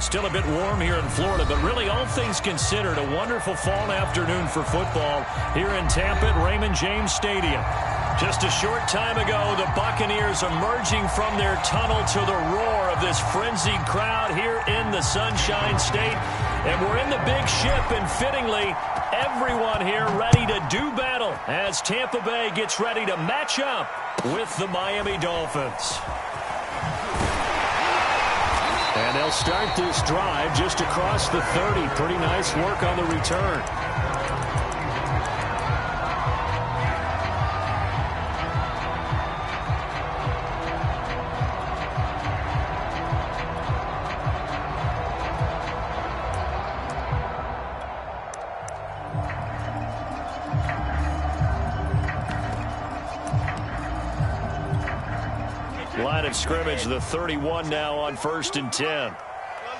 still a bit warm here in Florida, but really all things considered, a wonderful fall afternoon for football here in Tampa at Raymond James Stadium. Just a short time ago, the Buccaneers emerging from their tunnel to the roar of this frenzied crowd here in the Sunshine State. And we're in the big ship, and fittingly, everyone here ready to do battle as Tampa Bay gets ready to match up with the Miami Dolphins. And they'll start this drive just across the 30. Pretty nice work on the return. Line of scrimmage, the 31 now on 1st and 10. Let's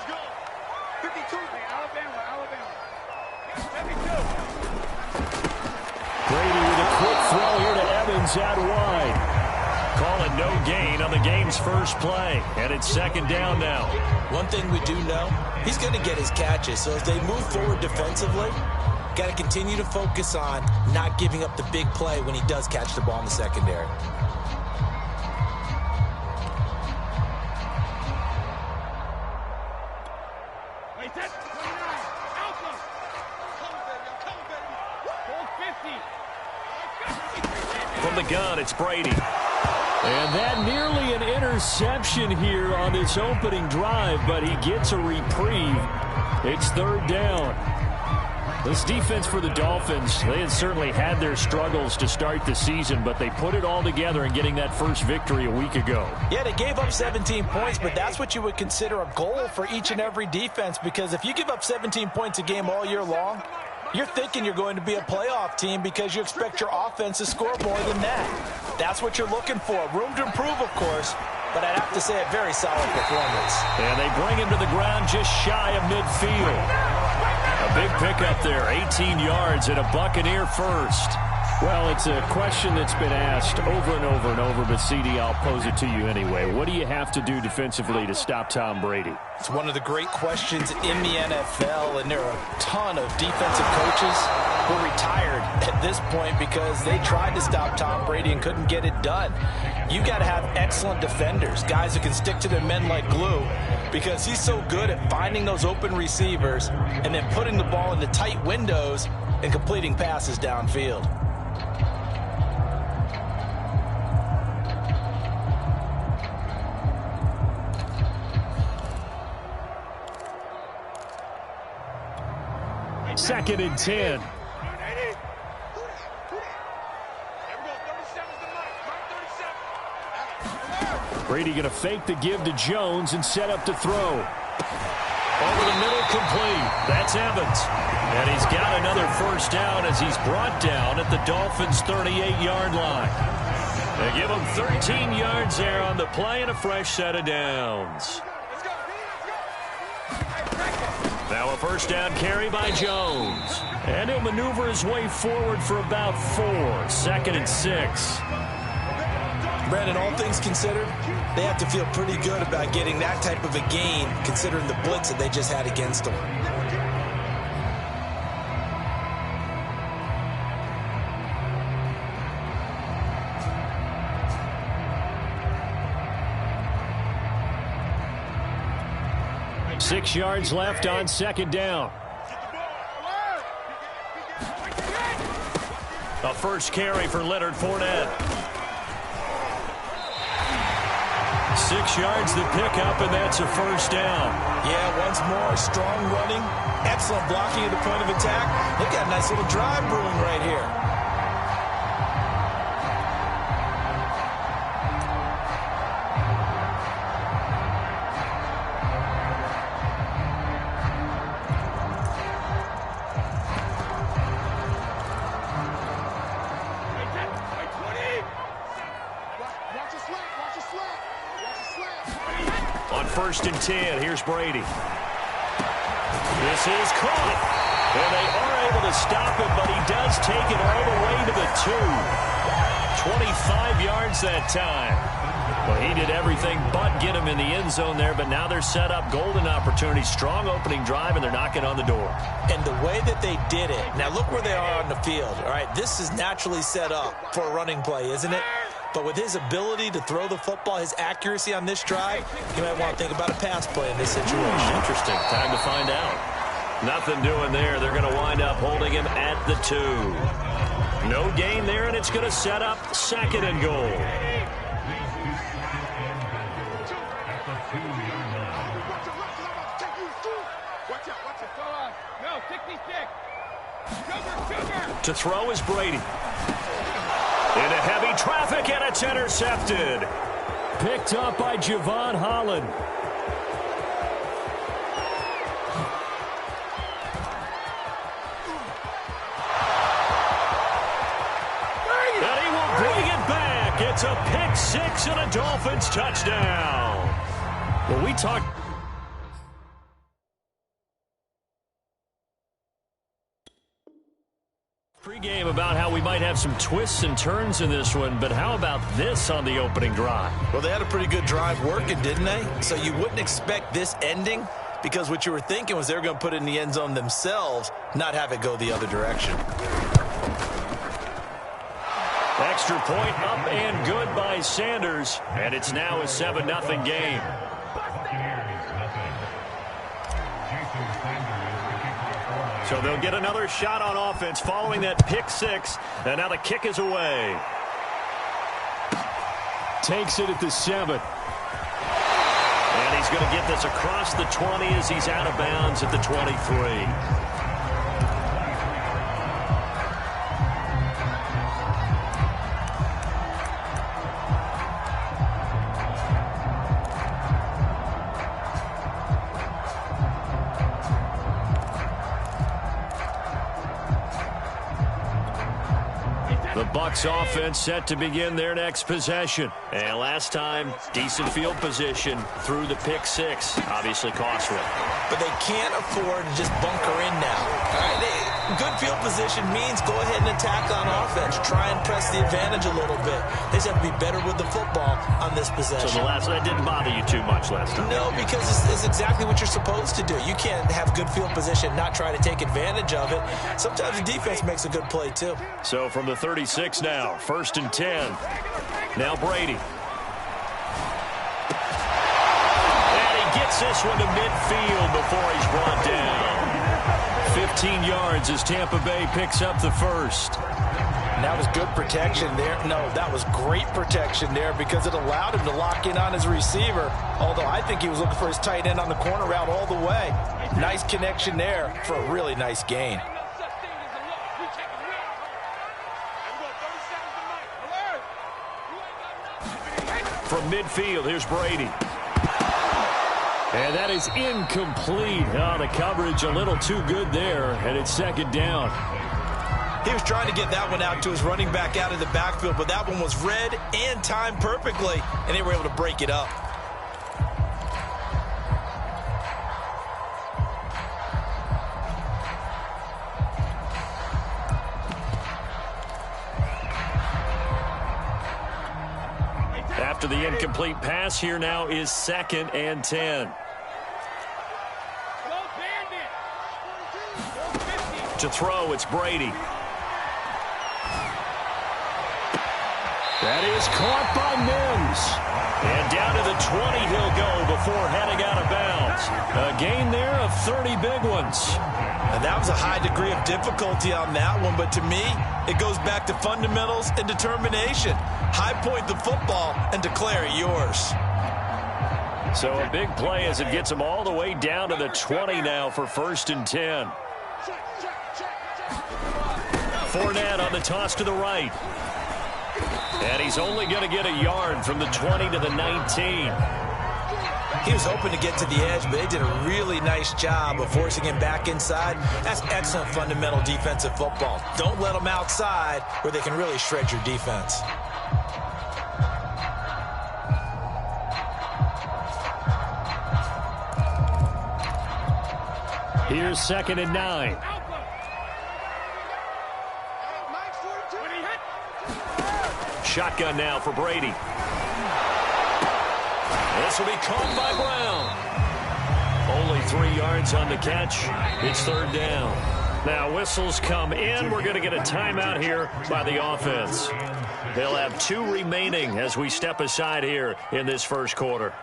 go. 52, man. Alabama. 52. Brady with a quick throw here to Evans out wide. Call it no gain on the game's first play. And it's 2nd down now. One thing we do know, he's going to get his catches. So as they move forward defensively, got to continue to focus on not giving up the big play when he does catch the ball in the secondary. From the gun, it's Brady. And that nearly an interception here on this opening drive, but he gets a reprieve. It's 3rd down. This defense for the Dolphins, they had certainly had their struggles to start the season, but they put it all together in getting that first victory a week ago. Yeah, they gave up 17 points, but that's what you would consider a goal for each and every defense, because if you give up 17 points a game all year long, you're thinking you're going to be a playoff team because you expect your offense to score more than that. That's what you're looking for. Room to improve, of course, but I'd have to say a very solid performance. And they bring him to the ground just shy of midfield. A big pickup there, 18 yards and a Buccaneer first. Well, it's a question that's been asked over and over and over, but CD, I'll pose it to you anyway. What do you have to do defensively to stop Tom Brady? It's one of the great questions in the NFL, and there are a ton of defensive coaches who are retired at this point because they tried to stop Tom Brady and couldn't get it done. You got to have excellent defenders, guys who can stick to their men like glue, because he's so good at finding those open receivers and then putting the ball into tight windows and completing passes downfield. Second and 10. Brady going to fake the give to Jones and set up to throw. Over the middle, complete. That's Evans. And he's got another first down as he's brought down at the Dolphins' 38-yard line. They give him 13 yards there on the play and a fresh set of downs. Now a first down carry by Jones. And he'll maneuver his way forward for about 4. 2nd and 6. Brandon, all things considered, they have to feel pretty good about getting that type of a gain, considering the blitz that they just had against them. Six yards left on 2nd down. A first carry for Leonard Fournette. 6 yards the pickup, and that's a first down. Yeah, once more, strong running, excellent blocking at the point of attack. They've got a nice little drive brewing right here. On 1st and 10, here's Brady. This is caught. And they are able to stop him, but he does take it all the way to the 2. 25 yards that time. Well, he did everything but get him in the end zone there, but now they're set up golden opportunity, strong opening drive, and they're knocking on the door. And the way that they did it, now look where they are on the field. All right, this is naturally set up for a running play, isn't it? But with his ability to throw the football, his accuracy on this drive, you might want to think about a pass play in this situation. Interesting. Time to find out. Nothing doing there. They're going to wind up holding him at the 2. No gain there, and it's going to set up 2nd and goal. To throw is Brady. Into heavy traffic, and it's intercepted. Picked up by Javon Holland. And he will bring it back. It's a pick 6 and a Dolphins touchdown. Well, we talked pregame about how we might have some twists and turns in this one, but how about this on the opening drive? Well, they had a pretty good drive working, didn't they? So you wouldn't expect this ending, because what you were thinking was they were going to put it in the end zone themselves, not have it go the other direction. Extra point up and good by Sanders, and it's now a 7-0 game. So they'll get another shot on offense following that pick 6, and now the kick is away. Takes it at the 7. And he's going to get this across the 20 as he's out of bounds at the 23. The Bucs offense set to begin their next possession. And last time, decent field position through the pick 6. Obviously costly. But they can't afford to just bunker in now. All right, good field position means go ahead and attack on offense. Try and press the advantage a little bit. They just have to be better with the football on this possession. So that didn't bother you too much last time? No, because it's exactly what you're supposed to do. You can't have good field position, not try to take advantage of it. Sometimes the defense makes a good play, too. So from the 36 now, 1st and 10. Now Brady. And he gets this one to midfield before he's brought down. 15 yards as Tampa Bay picks up the first. And that was good protection there. No, that was great protection there because it allowed him to lock in on his receiver. Although I think he was looking for his tight end on the corner route all the way. Nice connection there for a really nice gain. From midfield, here's Brady. And that is incomplete. Oh, the coverage a little too good there, and it's 2nd down. He was trying to get that one out to his running back out of the backfield, but that one was read and timed perfectly, and they were able to break it up. After the incomplete pass, here now is 2nd and 10. To throw, it's Brady. That is caught by Mims. And down to the 20 he'll go before heading out of bounds. A gain there of 30 big ones. And that was a high degree of difficulty on that one, but to me, it goes back to fundamentals and determination. High point the football and declare it yours. So a big play as it gets him all the way down to the 20 now for 1st and 10. Fournette on the toss to the right. And he's only going to get a yard from the 20 to the 19. He was hoping to get to the edge, but they did a really nice job of forcing him back inside. That's excellent fundamental defensive football. Don't let them outside where they can really shred your defense. Here's 2nd and 9. Shotgun now for Brady. This will be caught by Brown. Only 3 yards on the catch. It's third down. Now whistles come in. We're going to get a timeout here by the offense. They'll have 2 remaining as we step aside here in this first quarter.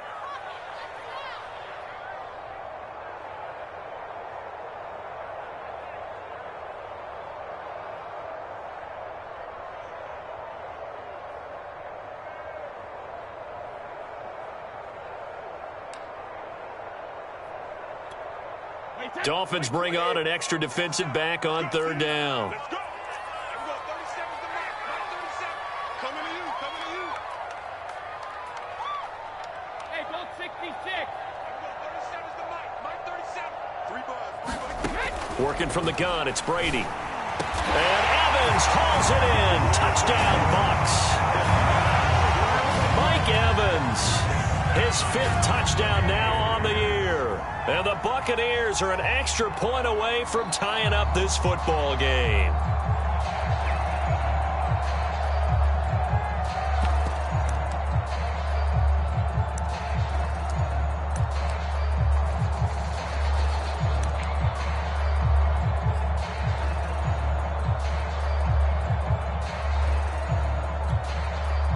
Dolphins bring on an extra defensive back on third down. Let's go. Here we go. 37's the mark. Mark 37. Coming to you. Coming to you. Hey, goal 66. Here we go. 37's the mark. Mark 37. 3 bucs. Working from the gun, it's Brady. And Evans hauls it in. Touchdown, Bucs. Mike Evans, his 5th touchdown now on the year. And the Buccaneers are an extra point away from tying up this football game.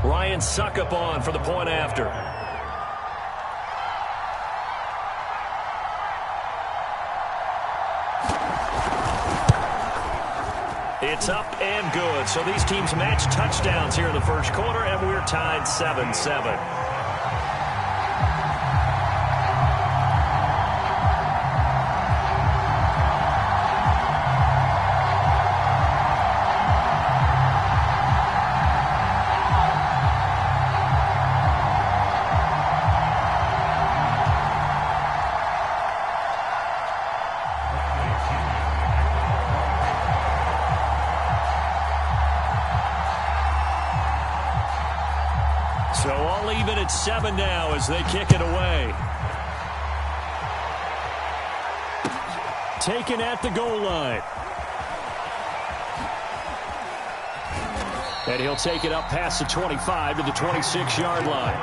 Ryan Suckup on for the point after. It's up and good. So these teams match touchdowns here in the first quarter, and we're tied 7-7. So all even at 7 now as they kick it away. Taken at the goal line. And he'll take it up past the 25 to the 26-yard line.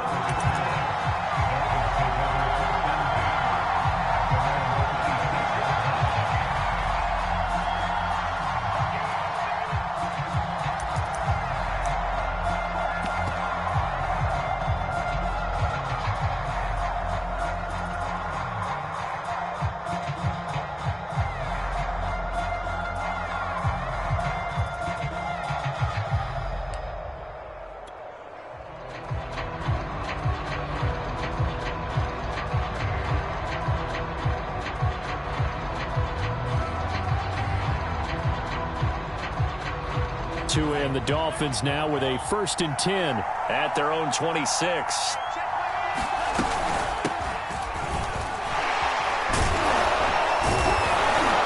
And the Dolphins now with a 1st and 10 at their own 26.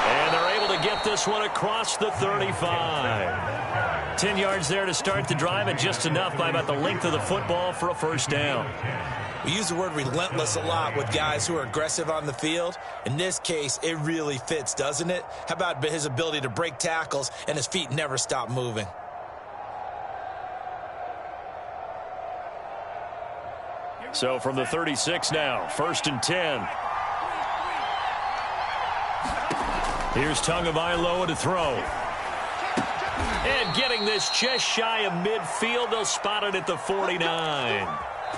And they're able to get this one across the 35. 10 yards there to start the drive, and just enough by about the length of the football for a first down. We use the word relentless a lot with guys who are aggressive on the field. In this case, it really fits, doesn't it? How about his ability to break tackles and his feet never stop moving? So from the 36 now, 1st and 10. Here's Tagovailoa to throw. And getting this just shy of midfield, they'll spot it at the 49.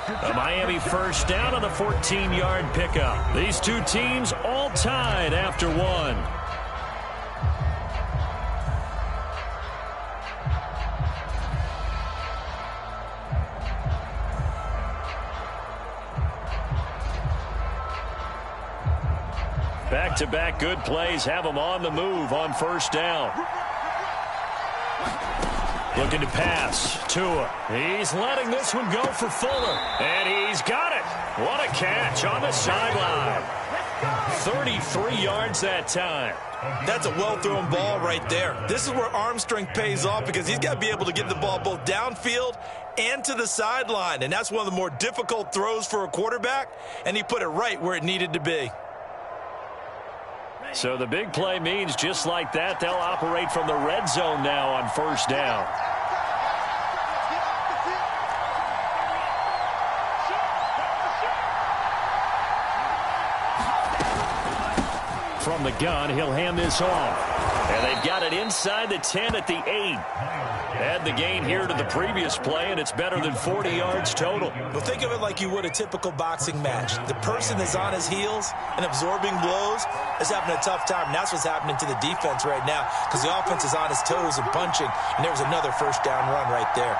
A Miami first down on the 14-yard pickup. These two teams all tied after one. Back-to-back good plays have them on the move on first down. Looking to pass. Tua. He's letting this one go for Fuller. And he's got it. What a catch on the sideline. 33 yards that time. That's a well-thrown ball right there. This is where arm strength pays off because he's got to be able to get the ball both downfield and to the sideline. And that's one of the more difficult throws for a quarterback. And he put it right where it needed to be. So the big play means just like that, they'll operate from the red zone now on first down. from the gun. He'll hand this off. And they've got it inside the 10 at the 8. Add the gain here to the previous play, and it's better than 40 yards total. Well, think of it like you would a typical boxing match. The person that's on his heels and absorbing blows is having a tough time, and that's what's happening to the defense right now because the offense is on his toes and punching, and there was another first down run right there.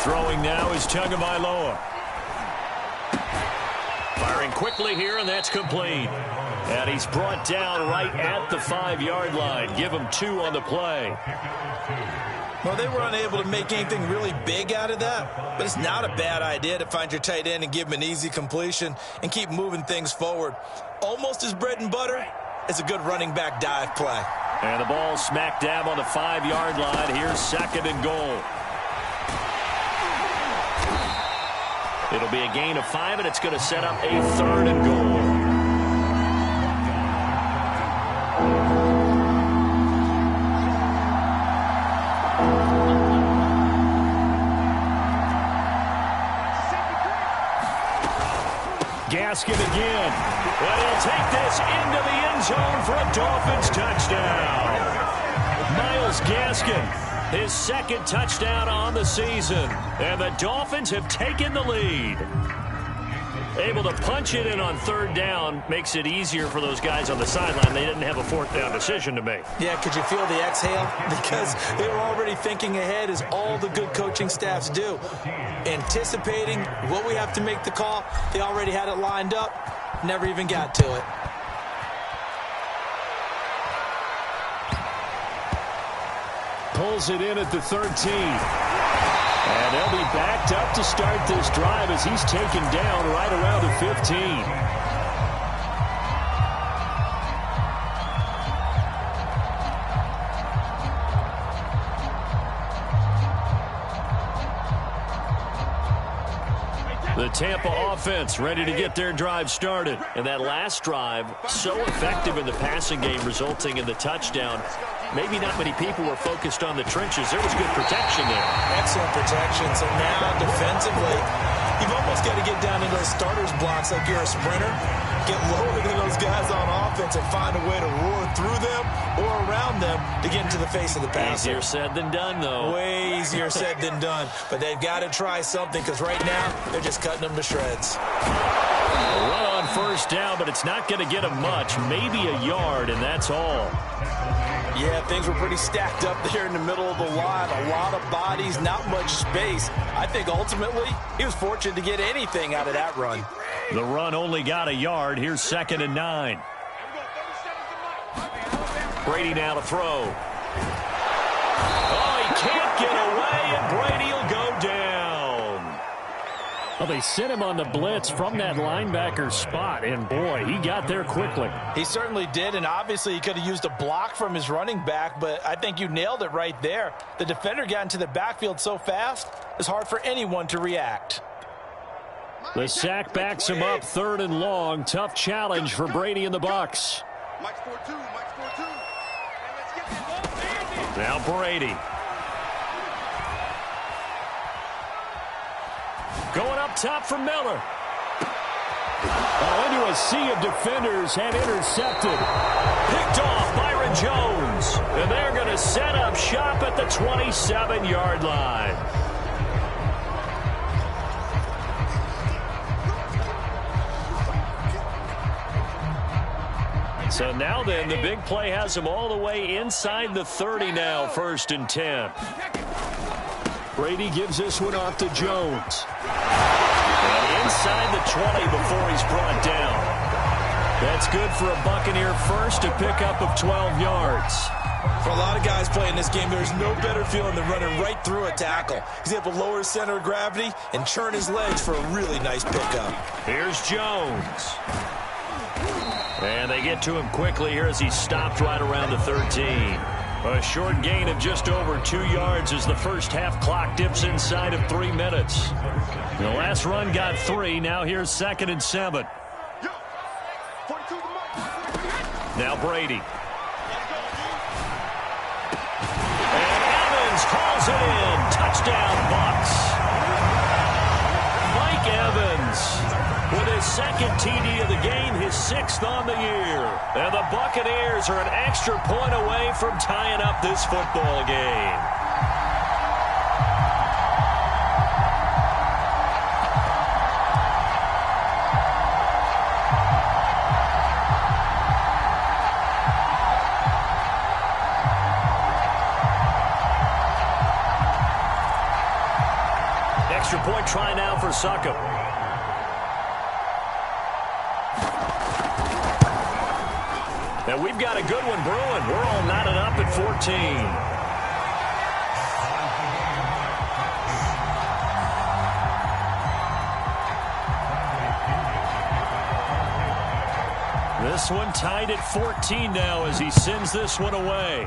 Throwing now is Tagovailoa. Firing quickly here, and that's complete. And he's brought down right at the 5-yard line. Give him 2 on the play. Well, they were unable to make anything really big out of that, but it's not a bad idea to find your tight end and give him an easy completion and keep moving things forward. Almost as bread and butter as a good running back dive play. And the ball smack dab on the 5-yard line. Here's 2nd and goal. It'll be a gain of 5, and it's going to set up a 3rd and goal. Gaskin again. But he'll take this into the end zone for a Dolphins touchdown. Miles Gaskin, his 2nd touchdown on the season. And the Dolphins have taken the lead. Able to punch it in on 3rd down makes it easier for those guys on the sideline. They didn't have a 4th down decision to make. Yeah, could you feel the exhale? Because they were already thinking ahead, as all the good coaching staffs do. Anticipating what we have to make the call. They already had it lined up. Never even got to it. Pulls it in at the 13. And they'll be backed up to start this drive as he's taken down right around the 15. The Tampa offense ready to get their drive started. And that last drive, so effective in the passing game, resulting in the touchdown. Maybe not many people were focused on the trenches. There was good protection there. Excellent protection. So now defensively, you've almost got to get down into those starters blocks like you're a sprinter. Get lower than those guys on offense and find a way to roar through them or around them to get into the face of the passer. Easier said than done, though. Way easier said than done. But they've got to try something because right now they're just cutting them to shreds. A run on 1st down, but it's not going to get them much. Maybe a yard, and that's all. Yeah, things were pretty stacked up there in the middle of the line. A lot of bodies, not much space. I think ultimately he was fortunate to get anything out of that run. The run only got a yard. Here's 2nd and 9. Brady now to throw. Oh, he can't get away, and Brady will go down. Well, they sent him on the blitz from that linebacker spot, and boy, he got there quickly. He certainly did, and obviously he could have used a block from his running back, but I think you nailed it right there. The defender got into the backfield so fast, it's hard for anyone to react. The sack backs him up, 3rd and long. Tough challenge for Brady and the Bucs. Now Brady. Going up top for Miller. Oh, into a sea of defenders and intercepted. Picked off Byron Jones. And they're going to set up shop at the 27-yard line. So now then, the big play has him all the way inside the 30 now, 1st and 10. Brady gives this one off to Jones. And inside the 20 before he's brought down. That's good for a Buccaneer first, a pickup of 12 yards. For a lot of guys playing this game, there's no better feeling than running right through a tackle. He's able to lower his center of gravity and churn his legs for a really nice pickup. Here's Jones. And they get to him quickly here as he's stopped right around the 13. A short gain of just over 2 yards as the first half clock dips inside of 3 minutes. The last run got 3. Now here's 2nd and 7. Now Brady. And Evans hauls it in. Touchdown, Bucs. Mike Evans with his second TD of the game, his 6th on the year. And the Buccaneers are an extra point away from tying up this football game. Extra point try now for Succop. And we've got a good one brewing. We're all knotted up at 14. This one tied at 14 now as he sends this one away.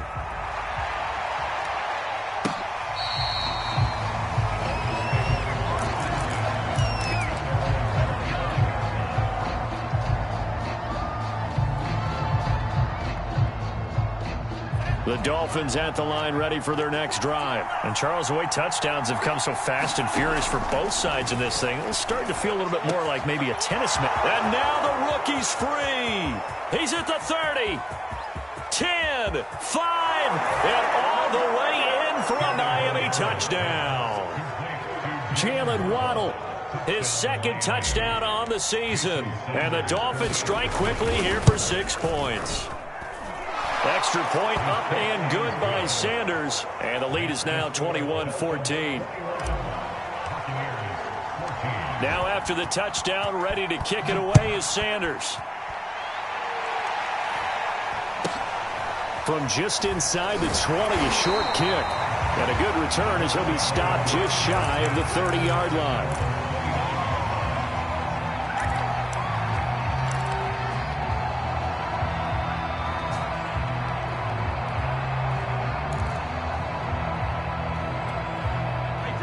The Dolphins at the line ready for their next drive. And Charles, the way touchdowns have come so fast and furious for both sides in this thing, it's starting to feel a little bit more like maybe a tennis match. And now the rookie's free. He's at the 30, 10, 5, and all the way in for a Miami touchdown. Jalen Waddle, his 2nd touchdown on the season. And the Dolphins strike quickly here for 6 points. Extra point up and good by Sanders. And the lead is now 21-14. Now after the touchdown, ready to kick it away is Sanders. From just inside the 20, a short kick. And a good return as he'll be stopped just shy of the 30-yard line.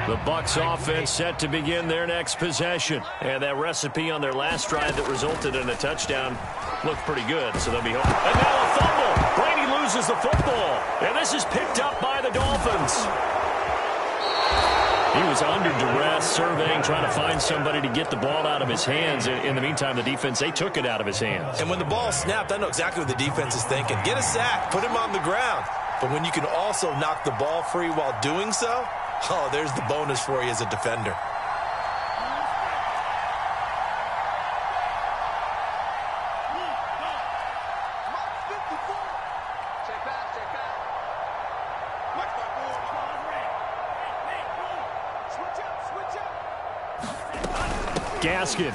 The Bucs offense set to begin their next possession. And that recipe on their last drive that resulted in a touchdown looked pretty good, so they'll be home. And now a fumble. Brady loses the football. And this is picked up by the Dolphins. He was under duress, surveying, trying to find somebody to get the ball out of his hands. In the meantime, the defense, they took it out of his hands. And when the ball snapped, I know exactly what the defense is thinking. Get a sack, put him on the ground. But when you can also knock the ball free while doing so, oh, there's the bonus for you as a defender. Gaskin.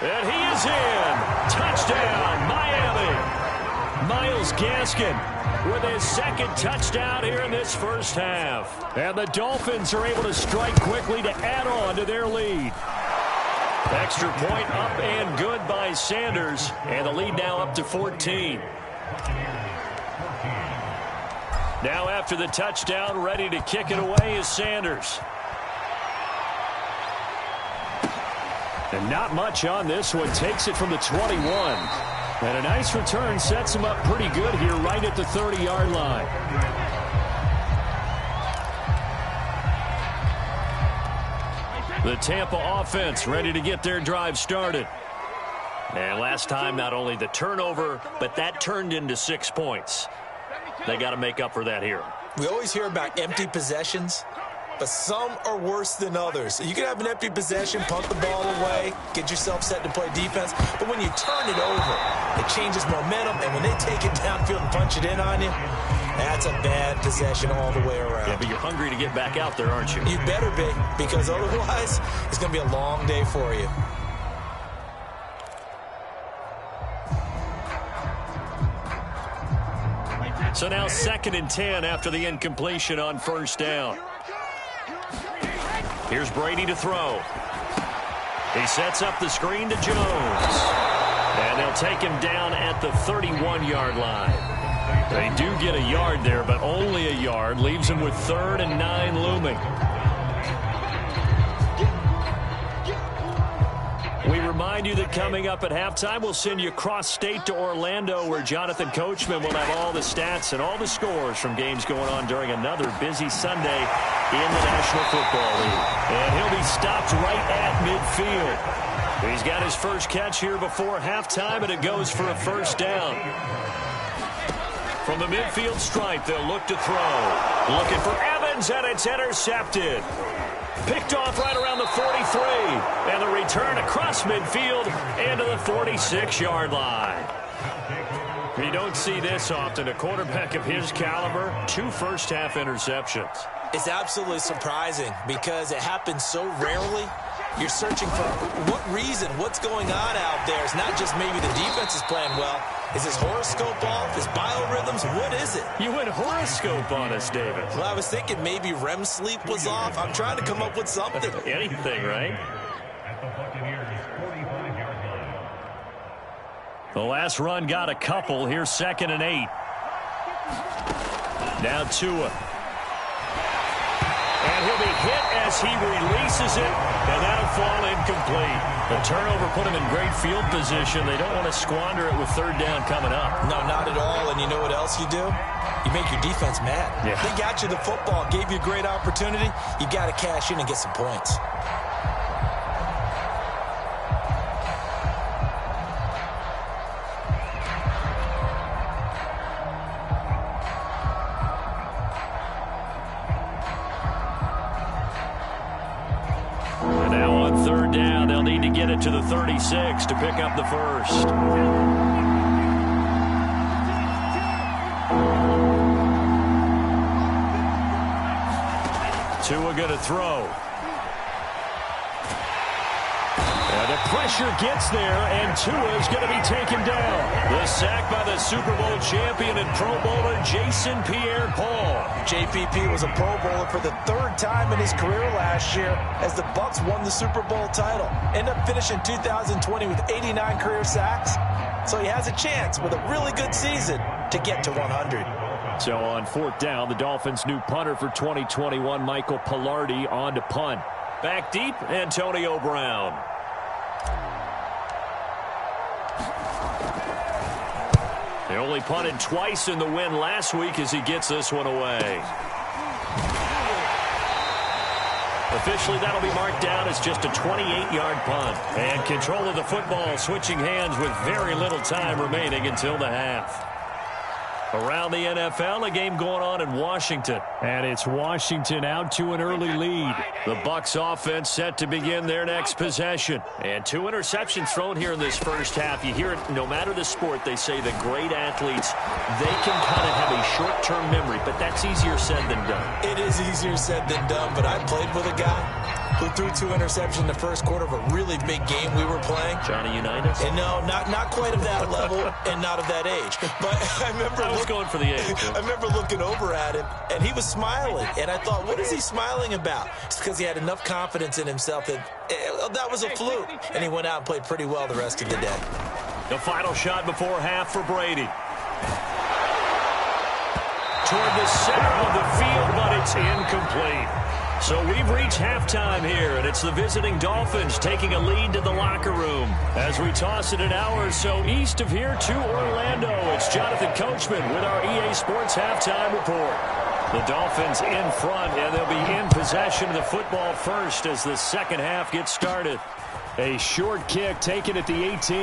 And he is in. Touchdown, Miami. Myles Gaskin with his 2nd touchdown here in this first half. And the Dolphins are able to strike quickly to add on to their lead. Extra point up and good by Sanders. And the lead now up to 14. Now after the touchdown, ready to kick it away is Sanders. And not much on this one. Takes it from the 21. And a nice return sets him up pretty good here right at the 30-yard line. The Tampa offense ready to get their drive started. And last time, not only the turnover, but that turned into 6 points. They got to make up for that here. We always hear about empty possessions, but some are worse than others. You can have an empty possession, punt the ball away, get yourself set to play defense, but when you turn it over, it changes momentum, and when they take it downfield and punch it in on you, that's a bad possession all the way around. Yeah, but you're hungry to get back out there, aren't you? You better be, because otherwise, it's going to be a long day for you. So now 2nd and 10 after the incompletion on first down. Here's Brady to throw. He sets up the screen to Jones. And they'll take him down at the 31-yard line. They do get a yard there, but only a yard. Leaves him with 3rd and 9 looming. We remind you that coming up at halftime, we'll send you cross-state to Orlando, where Jonathan Coachman will have all the stats and all the scores from games going on during another busy Sunday in the National Football League. And he'll be stopped right at midfield. He's got his first catch here before halftime, and it goes for a first down. From the midfield stripe, they'll look to throw. Looking for Evans, and it's intercepted. Picked off right around the 43. And the return across midfield into the 46-yard line. You don't see this often. A quarterback of his caliber, 2 first-half interceptions. It's absolutely surprising because it happens so rarely. You're searching for what reason, what's going on out there. It's not just maybe the defense is playing well. Is his horoscope off? His biorhythms? What is it? You went horoscope on us, David. Well, I was thinking maybe REM sleep was off. I'm trying to come up with something. Anything, right? The last run got a couple. Here's 2nd and 8. Now Tua. And he'll be hit as he releases it, and that'll fall incomplete. The turnover put him in great field position. They don't want to squander it with 3rd down coming up. No, not at all. And you know what else you do? You make your defense mad. Yeah. They got you the football, gave you a great opportunity. You got to cash in and get some points. Get it to the 36 to pick up the first. Tua going to throw. And the pressure gets there, and Tua is going to be taken down. The sack by the Super Bowl champion and Pro Bowler Jason Pierre-Paul. JPP was a Pro Bowler for the 3rd time in his career last year as the Bucs won the Super Bowl title. Ended up finishing 2020 with 89 career sacks. So he has a chance with a really good season to get to 100. So on 4th down, the Dolphins' new punter for 2021, Michael Pilardi, on to punt. Back deep, Antonio Brown. They only punted twice in the win last week as he gets this one away. Officially, that'll be marked down as just a 28-yard punt. And control of the football switching hands with very little time remaining until the half. Around the NFL, a game going on in Washington. And it's Washington out to an early lead. The Bucs offense set to begin their next possession. And 2 interceptions thrown here in this first half. You hear it, no matter the sport, they say the great athletes, they can kind of have a short-term memory, but that's easier said than done. It is easier said than done, but I played with a guy who threw 2 interceptions in the first quarter of a really big game we were playing. Johnny Unitas? And no, not quite of that level and not of that age. But I remember I was going for the age. I remember looking over at him, and he was smiling. And I thought, what is he smiling about? It's because he had enough confidence in himself that that was a fluke. And he went out and played pretty well the rest of the day. The final shot before half for Brady. Toward the center of the field, but it's incomplete. So we've reached halftime here, and it's the visiting Dolphins taking a lead to the locker room. As we toss it an hour or so east of here to Orlando, it's Jonathan Coachman with our EA Sports Halftime Report. The Dolphins in front, and they'll be in possession of the football first as the second half gets started. A short kick taken at the 18.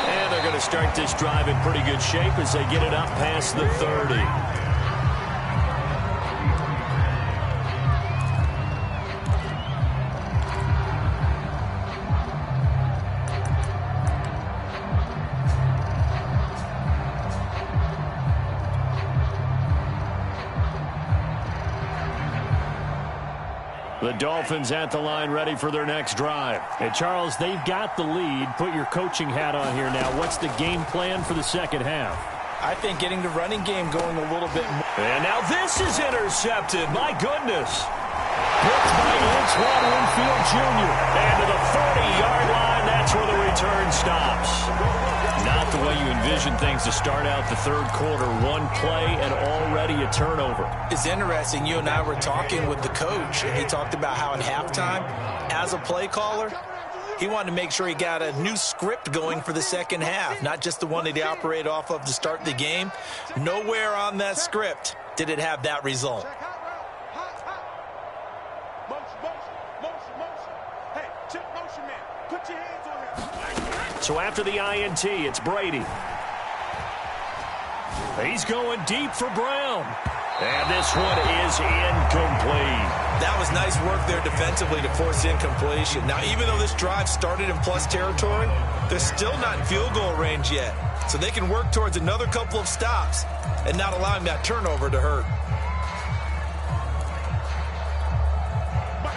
And they're going to start this drive in pretty good shape as they get it up past the 30. The Dolphins at the line ready for their next drive. Hey, Charles, they've got the lead. Put your coaching hat on here now. What's the game plan for the second half? I think getting the running game going a little bit more. And now this is intercepted. My goodness. Picked by Antoine Winfield Jr. And to the 40-yard line, that's where the return stops. Not the way you envision things to start out the third quarter. One play and already a turnover. It's interesting. You and I were talking with the coach, and he talked about how at halftime, as a play caller, he wanted to make sure he got a new script going for the second half, not just the one that he operated off of to start the game. Nowhere on that script did it have that result. Put your hands on him. So after the INT, it's Brady. He's going deep for Brown. And this one is incomplete. That was nice work there defensively to force incompletion. Now, even though this drive started in plus territory, they're still not in field goal range yet. So they can work towards another couple of stops and not allowing that turnover to hurt.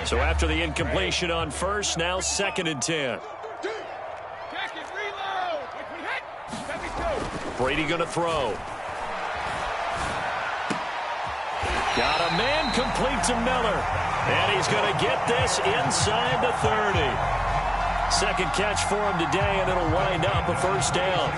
So after the incompletion on first, now 2nd and 10. Brady going to throw. Got a man complete to Miller. And he's going to get this inside the 30. Second catch for him today, and it'll wind up a first down.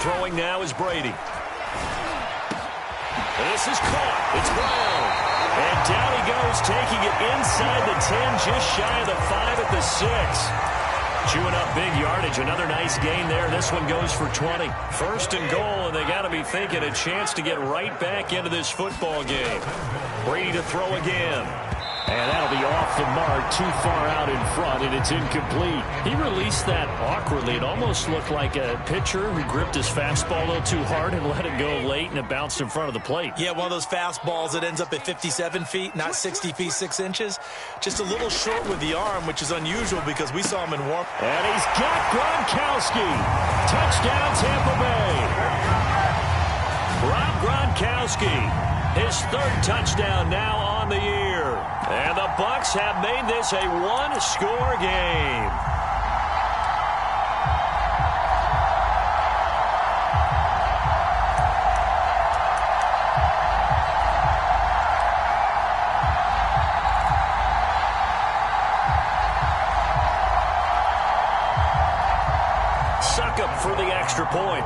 Throwing now is Brady. This is caught. It's Brown. And down he goes, taking it inside the 10, just shy of the 5 at the 6. Chewing up big yardage. Another nice gain there. This one goes for 20. First and goal, and they got to be thinking a chance to get right back into this football game. Brady to throw again. And that'll be off the mark, too far out in front, and it's incomplete. He released that awkwardly. It almost looked like a pitcher who gripped his fastball a little too hard and let it go late, and it bounced in front of the plate. Yeah, one of those fastballs that ends up at 57 feet, not 60 feet, 6 inches. Just a little short with the arm, which is unusual because we saw him in warm. And he's got Gronkowski. Touchdown, Tampa Bay. Rob Gronkowski, his 3rd touchdown now on the year. And the Bucs have made this a one-score game. Suck up for the extra point.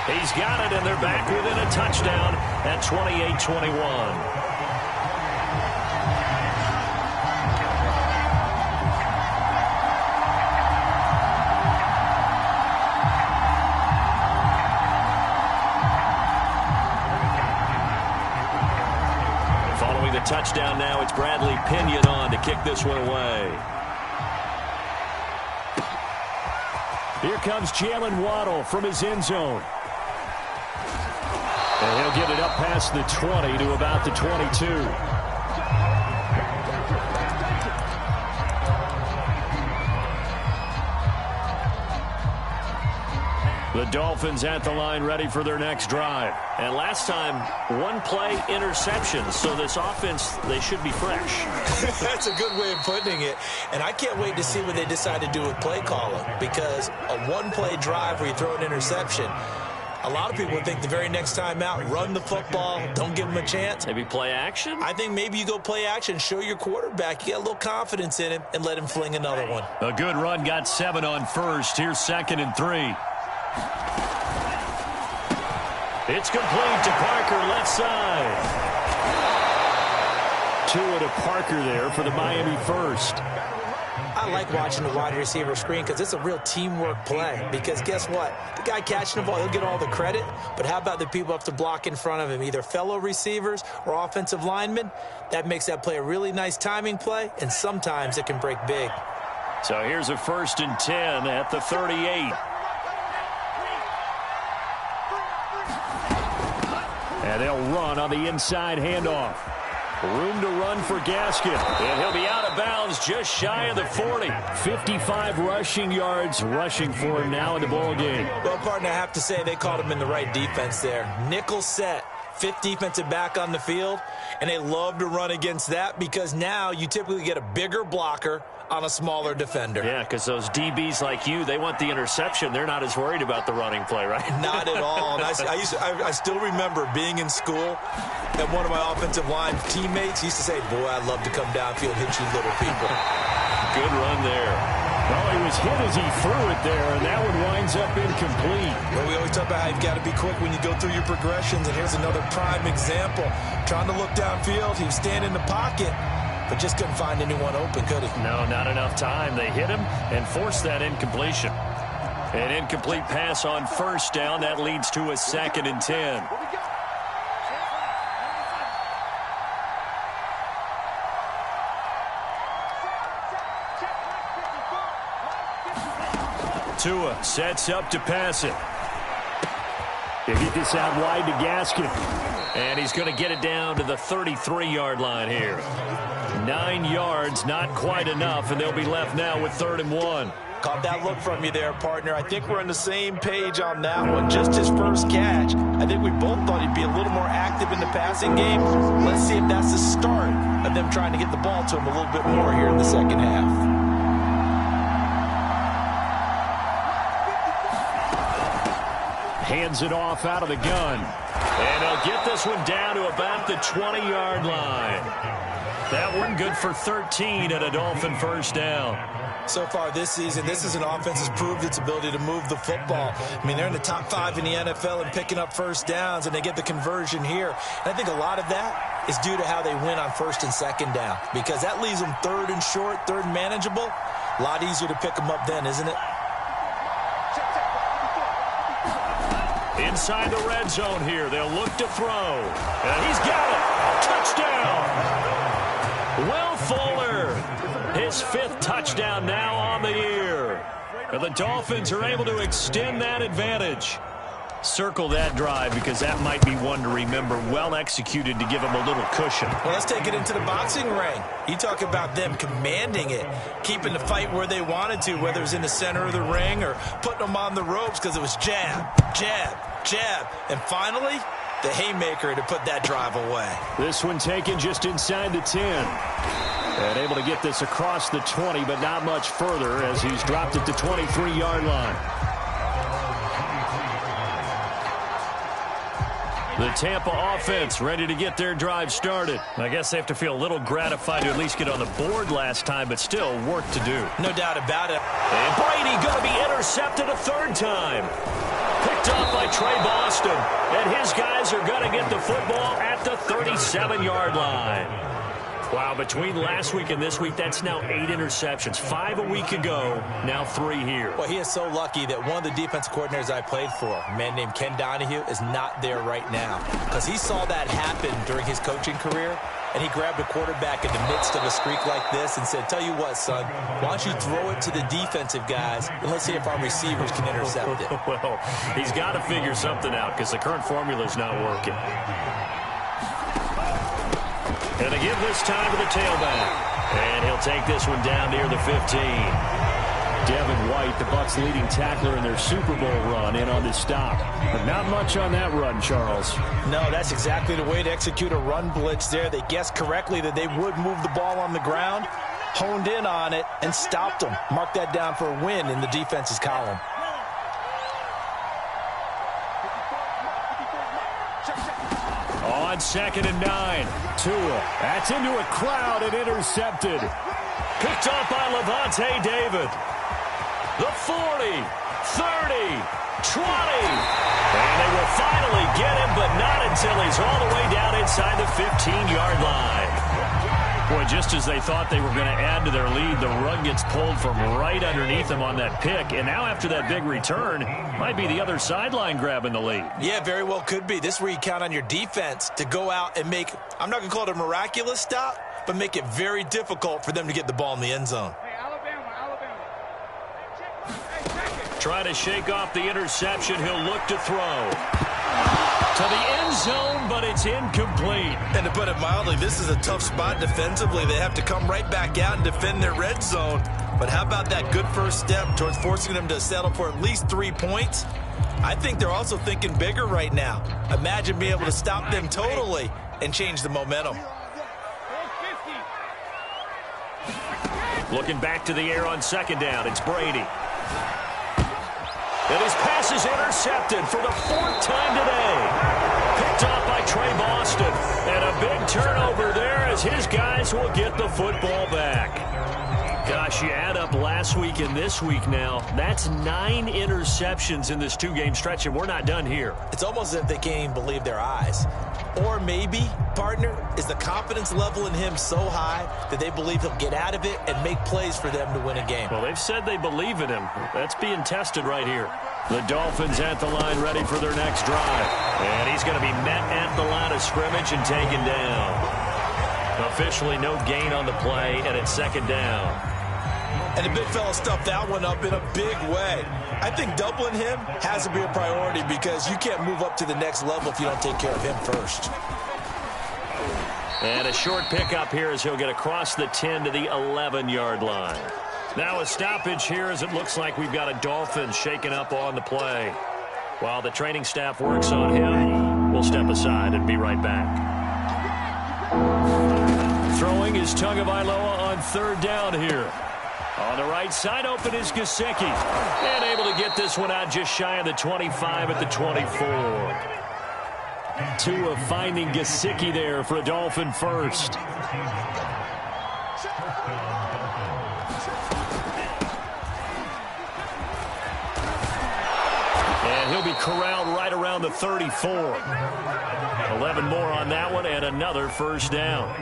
He's got it, and they're back within a touchdown at 28-21. Following the touchdown now, it's Bradley Pinion on to kick this one away. Here comes Jalen Waddle from his end zone. And he'll get it up past the 20 to about the 22. The Dolphins at the line ready for their next drive. And last time, one play interception. So this offense, they should be fresh. That's a good way of putting it. And I can't wait to see what they decide to do with play calling. Because a one-play drive where you throw an interception, a lot of people think the very next time out, run the football, don't give them a chance. Maybe play action? I think maybe you go play action, show your quarterback you got a little confidence in him, and let him fling another one. A good run, got 7 on first. Here's 2nd and 3. It's complete to Parker, left side. Tua to Parker there for the Miami first. I like watching the wide receiver screen because it's a real teamwork play. Because guess what? The guy catching the ball, he'll get all the credit. But how about the people up to block in front of him, either fellow receivers or offensive linemen? That makes that play a really nice timing play, and sometimes it can break big. So here's a 1st and 10 at the 38. And they'll run on the inside handoff. Room to run for Gaskin. And he'll be out of bounds just shy of the 40. 55 rushing yards rushing for him now in the ball game. Well, partner, I have to say they called him in the right defense there. Nickel set, 5th defensive back on the field, and they love to run against that because now you typically get a bigger blocker on a smaller defender. Yeah, because those DBs like you, they want the interception. They're not as worried about the running play, right? Not at all. And I still remember being in school, and one of my offensive line teammates used to say, boy, I'd love to come downfield and hit you little people. Good run there. Well, he was hit as he threw it there, and that one winds up incomplete. Well, we always talk about how you've got to be quick when you go through your progressions, and here's another prime example. Trying to look downfield, he was standing in the pocket, but just couldn't find anyone open, could he? No, not enough time. They hit him and forced that incompletion. An incomplete pass on first down. That leads to a 2nd and 10. Tua sets up to pass it. They get this out wide to Gaskin. And he's going to get it down to the 33-yard line here. 9 yards, not quite enough, and they'll be left now with 3rd and 1. Caught that look from you there, partner. I think we're on the same page on that one. Just his first catch. I think we both thought he'd be a little more active in the passing game. Let's see if that's the start of them trying to get the ball to him a little bit more here in the second half. Hands it off out of the gun. And he'll get this one down to about the 20-yard line. That one good for 13 and a Dolphin first down. So far this season, this is an offense that's proved its ability to move the football. I mean, they're in the top 5 in the NFL in picking up first downs, and they get the conversion here. And I think a lot of that is due to how they win on 1st and 2nd down, because that leaves them 3rd and short, 3rd and manageable. A lot easier to pick them up then, isn't it? Inside the red zone here, they'll look to throw. And he's got it. Touchdown. Will Fuller, his 5th touchdown now on the year. And the Dolphins are able to extend that advantage. Circle that drive because that might be one to remember. Well executed to give them a little cushion. Well, let's take it into the boxing ring. You talk about them commanding it, keeping the fight where they wanted to, whether it was in the center of the ring or putting them on the ropes because it was jab, jab, jab. And finally, the haymaker to put that drive away. This one taken just inside the 10. And able to get this across the 20, but not much further as he's dropped at the 23-yard line. The Tampa offense ready to get their drive started. I guess they have to feel a little gratified to at least get on the board last time, but still work to do. No doubt about it. And Brady going to be intercepted a 3rd time. Picked off by Trey Boston. And his guys are going to get the football at the 37-yard line. Wow, between last week and this week, that's now 8 interceptions. 5 a week ago, now 3 here. Well, he is so lucky that one of the defensive coordinators I played for, a man named Ken Donahue, is not there right now. Because he saw that happen during his coaching career, and he grabbed a quarterback in the midst of a streak like this and said, tell you what, son, why don't you throw it to the defensive guys, and let's see if our receivers can intercept it. Well, he's got to figure something out because the current formula is not working. And they give this time to the tailback. And he'll take this one down near the 15. Devin White, the Bucs' leading tackler in their Super Bowl run, in on this stop. But not much on that run, Charles. No, that's exactly the way to execute a run blitz there. They guessed correctly that they would move the ball on the ground, honed in on it, and stopped them. Mark that down for a win in the defense's column. On 2nd and 9. Tua, that's into a crowd and intercepted. Picked off by Levante David. The 40, 30, 20. And they will finally get him, but not until he's all the way down inside the 15-yard line. Boy, just as they thought they were going to add to their lead, the rug gets pulled from right underneath them on that pick. And now after that big return, might be the other sideline grabbing the lead. Yeah, very well could be. This is where you count on your defense to go out and make, I'm not going to call it a miraculous stop, but make it very difficult for them to get the ball in the end zone. Hey, Alabama. Try to shake off the interception. He'll look to throw. To the end zone, but it's incomplete. And to put it mildly, this is a tough spot defensively. They have to come right back out and defend their red zone. But how about that good first step towards forcing them to settle for at least 3 points? I think they're also thinking bigger right now. Imagine being able to stop them totally and change the momentum. Looking back to the air on 2nd down, it's Brady. And his pass is intercepted for the 4th time today. Picked off by Trey Boston. And a big turnover there as his guys will get the football back. Gosh, Coach, you add up last week and this week now, that's 9 interceptions in this 2-game stretch, and we're not done here. It's almost as if they can't even believe their eyes. Or maybe, partner, is the confidence level in him so high that they believe he'll get out of it and make plays for them to win a game. Well, they've said they believe in him. That's being tested right here. The Dolphins at the line ready for their next drive. And he's going to be met at the line of scrimmage and taken down. Officially no gain on the play, and it's 2nd down. And the big fella stuffed that one up in a big way. I think doubling him has to be a priority because you can't move up to the next level if you don't take care of him first. And a short pickup here as he'll get across the 10 to the 11-yard line. Now a stoppage here as it looks like we've got a Dolphin shaken up on the play. While the training staff works on him, we'll step aside and be right back. Throwing is Tagovailoa on 3rd down here. On the right side, open is Gesicki. And able to get this one out just shy of the 25 at the 24. Tua finding Gesicki there for a Dolphin first. And he'll be corralled right around the 34. 11 more on that one and another first down.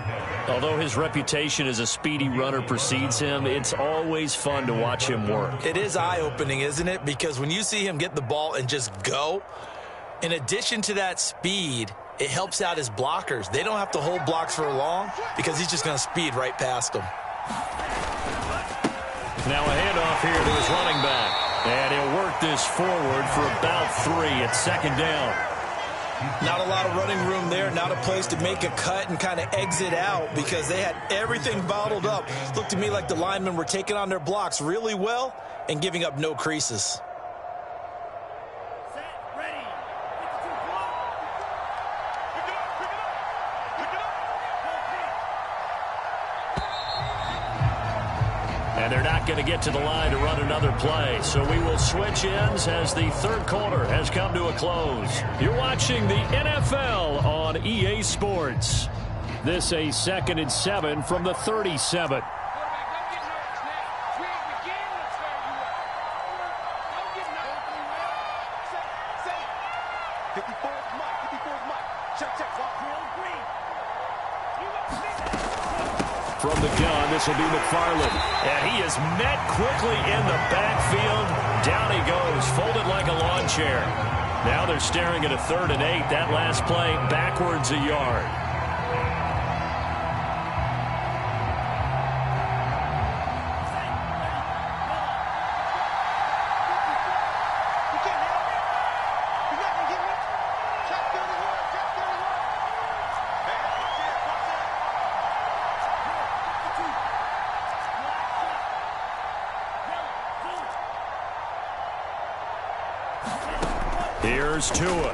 Although his reputation as a speedy runner precedes him, it's always fun to watch him work. It is eye-opening, isn't it? Because when you see him get the ball and just go, in addition to that speed, it helps out his blockers. They don't have to hold blocks for long because he's just going to speed right past them. Now a handoff here to his running back. And he'll work this forward for about 3 at 2nd down. Not a lot of running room there, not a place to make a cut and kind of exit out because they had everything bottled up. Looked to me like the linemen were taking on their blocks really well and giving up no creases. And they're not going to get to the line to run another play. So we will switch ends as the 3rd quarter has come to a close. You're watching the NFL on EA Sports. This a 2nd and 7 from the 37. From the gun, this will be McFarland. And he is met quickly in the backfield. Down he goes, folded like a lawn chair. Now they're staring at a 3rd and 8. That last play backwards a yard. Here's Tua.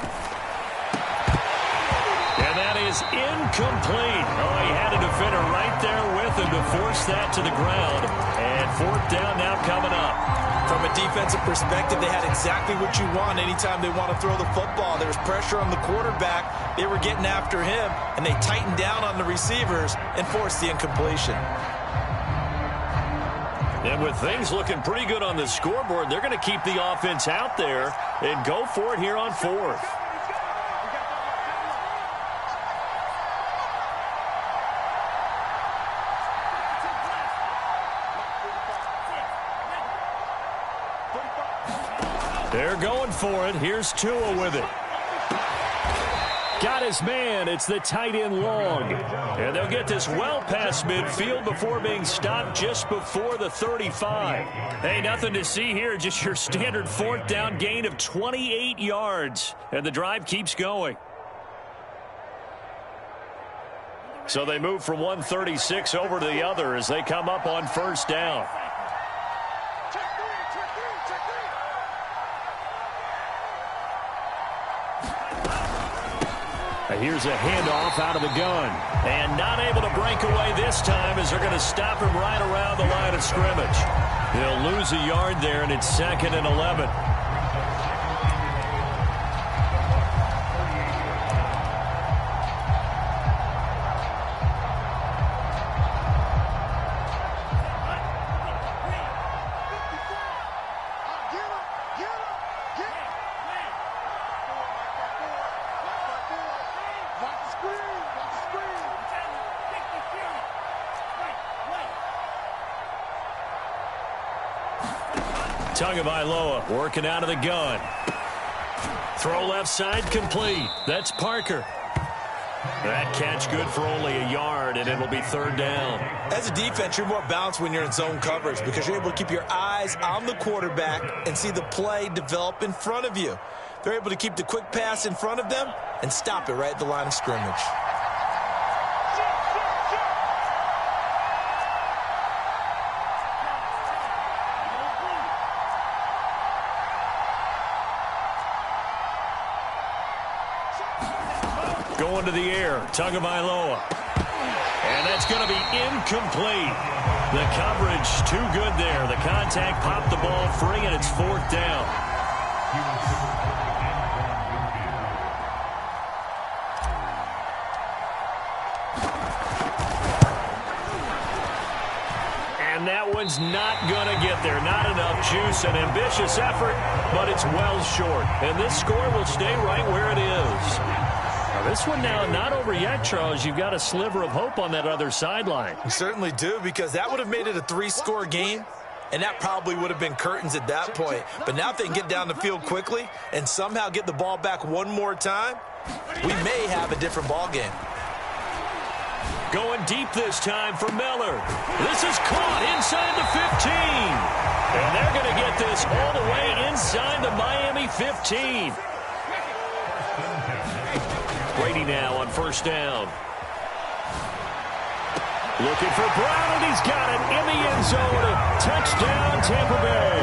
And that is incomplete. Oh, he had a defender right there with him to force that to the ground. And 4th down now coming up. From a defensive perspective, they had exactly what you want anytime they want to throw the football. There was pressure on the quarterback. They were getting after him, and they tightened down on the receivers and forced the incompletion. And with things looking pretty good on the scoreboard, they're going to keep the offense out there and go for it here on 4th. They're going for it. Here's Tua with it. Got his man. It's the tight end Long. And they'll get this well past midfield before being stopped just before the 35. Hey, nothing to see here. Just your standard 4th down gain of 28 yards. And the drive keeps going. So they move from 136 over to the other as they come up on 1st down. Here's a handoff out of the gun. And not able to break away this time as they're going to stop him right around the line of scrimmage. They'll lose a yard there, and it's 2nd and 11. Tagovailoa working out of the gun. Throw left side complete. That's Parker. That catch good for only a yard, and it'll be third down. As a defense, you're more balanced when you're in zone coverage because you're able to keep your eyes on the quarterback and see the play develop in front of you. They're able to keep the quick pass in front of them and stop it right at the line of scrimmage. Going to the air, Tagovailoa. And that's going to be incomplete. The coverage too good there. The contact popped the ball free, and it's fourth down. And that one's not going to get there. Not enough juice. An ambitious effort, but it's well short. And this score will stay right where it is. Now, this one now not over yet, Charles. You've got a sliver of hope on that other sideline. You certainly do, because that would have made it a 3-score game, and that probably would have been curtains at that point. But now if they can get down the field quickly and somehow get the ball back one more time, we may have a different ball game. Going deep this time for Miller. This is caught inside the 15. And they're going to get this all the way inside the Miami 15. Brady now on first down. Looking for Brown, and he's got it in the end zone. Touchdown, Tampa Bay.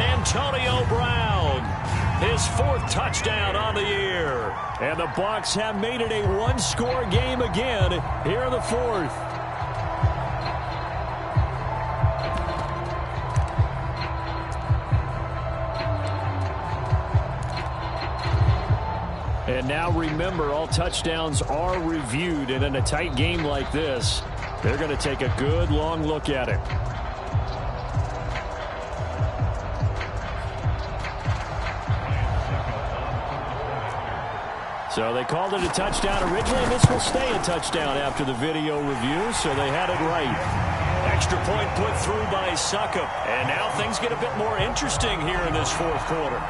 Antonio Brown, his fourth touchdown on the year. And the Bucs have made it a one-score game again here in the fourth. And now remember, all touchdowns are reviewed, and in a tight game like this, they're going to take a good long look at it. So they called it a touchdown originally, and this will stay a touchdown after the video review, so they had it right. Extra point put through by Succop, and now things get a bit more interesting here in this fourth quarter.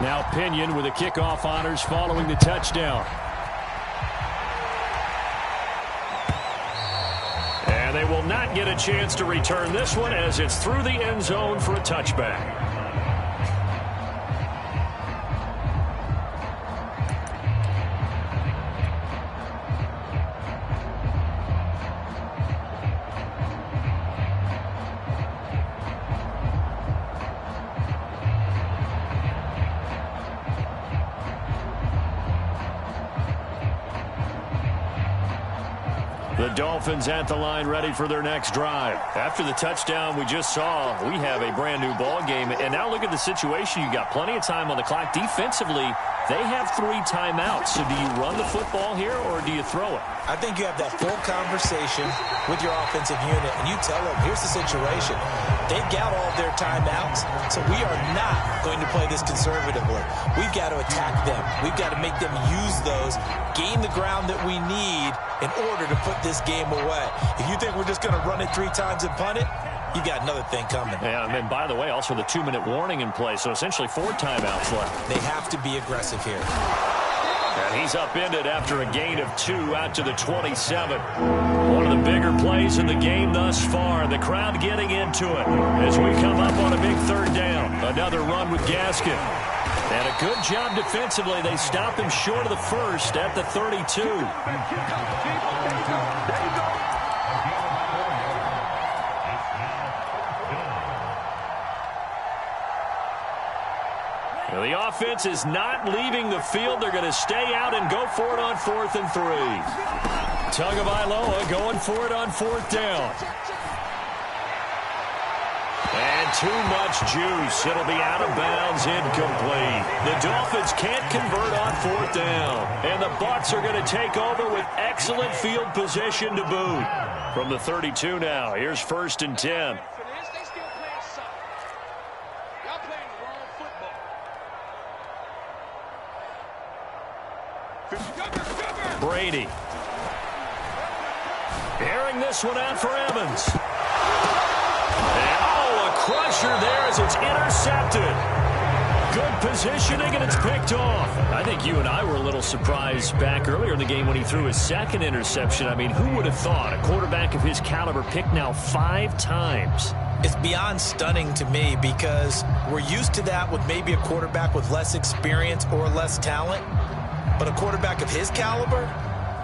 Now Pinion with the kickoff honors following the touchdown. And they will not get a chance to return this one as it's through the end zone for a touchback. The Dolphins at the line ready for their next drive. After the touchdown we just saw, we have a brand new ball game. And now look at the situation. You got plenty of time on the clock. Defensively, they have 3 timeouts. So do you run the football here or do you throw it? I think you have that full conversation with your offensive unit, and you tell them, here's the situation. They've got all of their timeouts, so we are not going to play this conservatively. We've got to attack them. We've got to make them use those, gain the ground that we need in order to put this game away. If you think we're just going to run it 3 times and punt it, you got another thing coming. Yeah, and then, by the way, also the 2-minute warning in play, so essentially 4 timeouts left. They have to be aggressive here. And he's upended after a gain of 2 out to the 27. One of the bigger plays in the game thus far. The crowd getting into it as we come up on a big third down. Another run with Gaskin. And a good job defensively. They stop him short of the first at the 32. Well, the offense is not leaving the field. They're going to stay out and go for it on 4th and 3. Tagovailoa going for it on 4th down. And too much juice. It'll be out of bounds, incomplete. The Dolphins can't convert on 4th down. And the Bucs are going to take over with excellent field position to boot. From the 32 now, here's 1st and 10. Cover! Brady. Airing this one out for Evans. And, oh, a crusher there as it's intercepted. Good positioning, and it's picked off. I think you and I were a little surprised back earlier in the game when he threw his second interception. I mean, who would have thought a quarterback of his caliber picked now 5 times? It's beyond stunning to me because we're used to that with maybe a quarterback with less experience or less talent. But a quarterback of his caliber,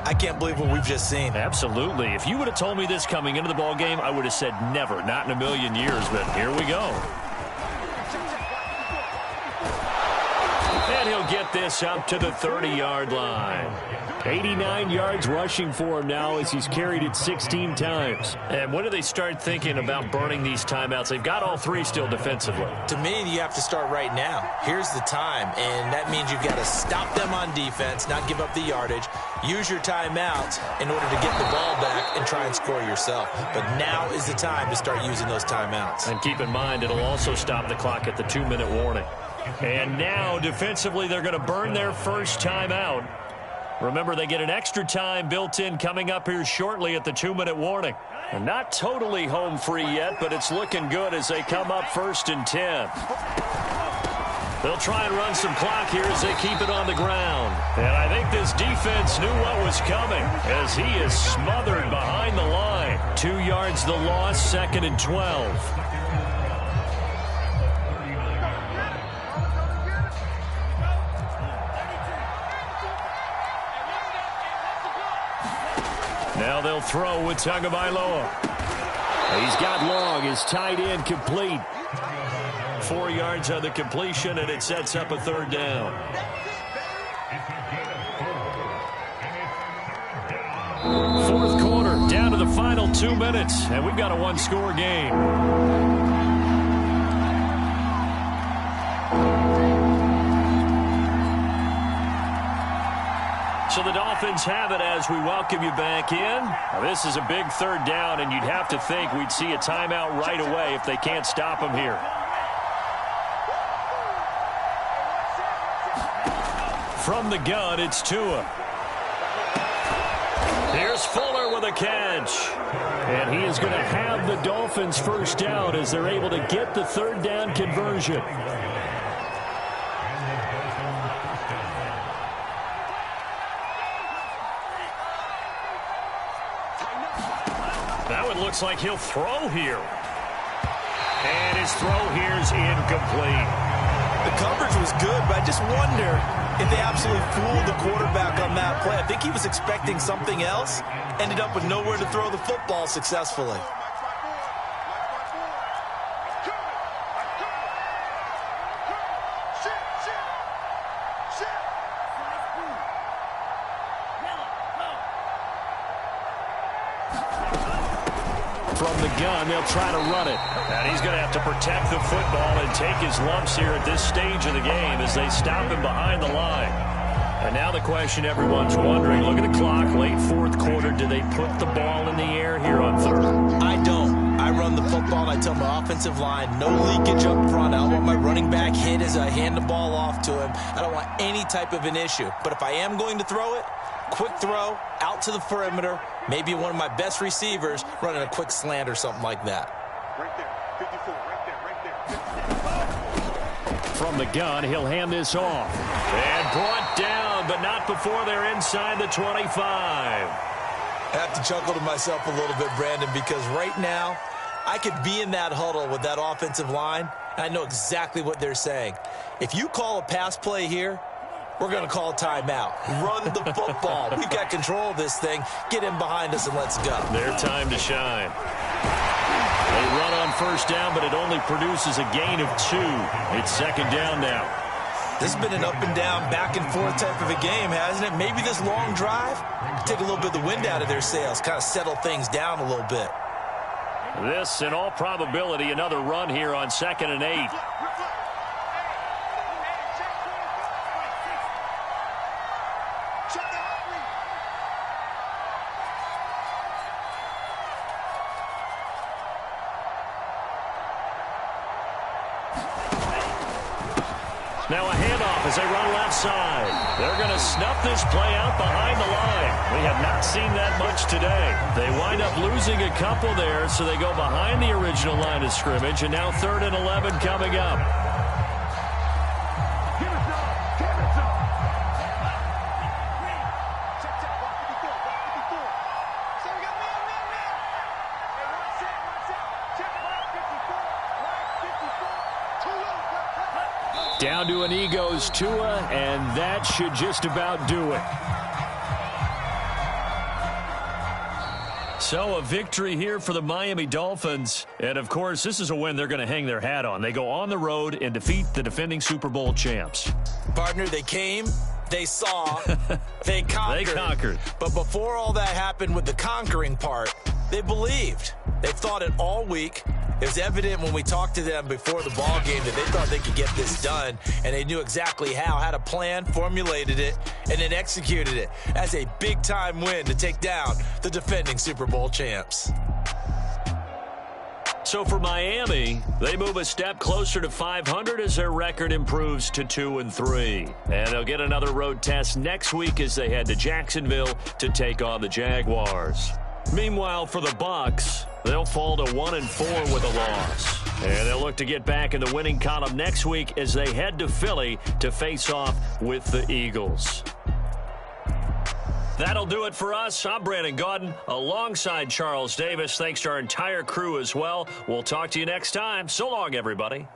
I can't believe what we've just seen. Absolutely. If you would have told me this coming into the ball game, I would have said never, not in a million years, but here we go. And he'll get this up to the 30-yard line. 89 yards rushing for him now as he's carried it 16 times. And when do they start thinking about burning these timeouts? They've got all 3 still defensively. To me, you have to start right now. Here's the time, and that means you've got to stop them on defense, not give up the yardage, use your timeouts in order to get the ball back and try and score yourself. But now is the time to start using those timeouts. And keep in mind, it'll also stop the clock at the 2-minute warning. And now, defensively, they're going to burn their first timeout. Remember, they get an extra time built in coming up here shortly at the 2-minute warning. And not totally home free yet, but it's looking good as they come up 1st and 10. They'll try and run some clock here as they keep it on the ground. And I think this defense knew what was coming as he is smothered behind the line. 2 yards the loss, 2nd and 12. Now they'll throw with Tagovailoa. He's got long. His tight end complete. 4 yards on the completion, and it sets up a 3rd down. 4th quarter, down to the final 2 minutes, and we've got a 1-score game. So the Dolphins have it as we welcome you back in. Now, this is a big 3rd down, and you'd have to think we'd see a timeout right away if they can't stop him here. From the gun, it's Tua. Here's Fuller with a catch. And he is going to have the Dolphins first down as they're able to get the 3rd down conversion. Now it looks like he'll throw here. And his throw here is incomplete. The coverage was good, but I just wonder if they absolutely fooled the quarterback on that play. I think he was expecting something else. Ended up with nowhere to throw the football successfully. From the gun, they'll try to run it. And he's going to have to protect the football and take his lumps here at this stage of the game as they stop him behind the line. And now the question everyone's wondering, look at the clock, late 4th quarter. Do they put the ball in the air here on 3rd? I don't. I run the football, and I tell my offensive line, no leakage up front. I don't want my running back hit as I hand the ball off to him. I don't want any type of an issue. But if I am going to throw it, quick throw, out to the perimeter, maybe one of my best receivers running a quick slant or something like that. Right there, 54, right there. From the gun, he'll hand this off. And brought down, but not before they're inside the 25. I have to chuckle to myself a little bit, Brandon, because right now I could be in that huddle with that offensive line, and I know exactly what they're saying. If you call a pass play here, we're going to call a timeout. Run the football. We've got control of this thing. Get in behind us and let's go. Their time to shine. They run on 1st down, but it only produces a gain of 2. It's 2nd down now. This has been an up and down, back and forth type of a game, hasn't it? Maybe this long drive take a little bit of the wind out of their sails, kind of settle things down a little bit. This, in all probability, another run here on 2nd and 8. Now a handoff. off as they run left side. They're going to snuff this play out behind the line. We have not seen that much today. They wind up losing a couple there, so they go behind the original line of scrimmage, and now 3rd and 11 coming up. Down to an E goes Tua, and that should just about do it. So a victory here for the Miami Dolphins. And, of course, this is a win they're going to hang their hat on. They go on the road and defeat the defending Super Bowl champs. Partner, they came, they saw, they conquered. They conquered. But before all that happened with the conquering part, they believed. They thought it all week. It was evident when we talked to them before the ball game that they thought they could get this done, and they knew exactly how, had a plan, formulated it, and then executed it. That's a big-time win to take down the defending Super Bowl champs. So for Miami, they move a step closer to 500 as their record improves to 2-3. And they'll get another road test next week as they head to Jacksonville to take on the Jaguars. Meanwhile, for the Bucs, they'll fall to 1-4 with a loss. And they'll look to get back in the winning column next week as they head to Philly to face off with the Eagles. That'll do it for us. I'm Brandon Gaudin alongside Charles Davis. Thanks to our entire crew as well. We'll talk to you next time. So long, everybody.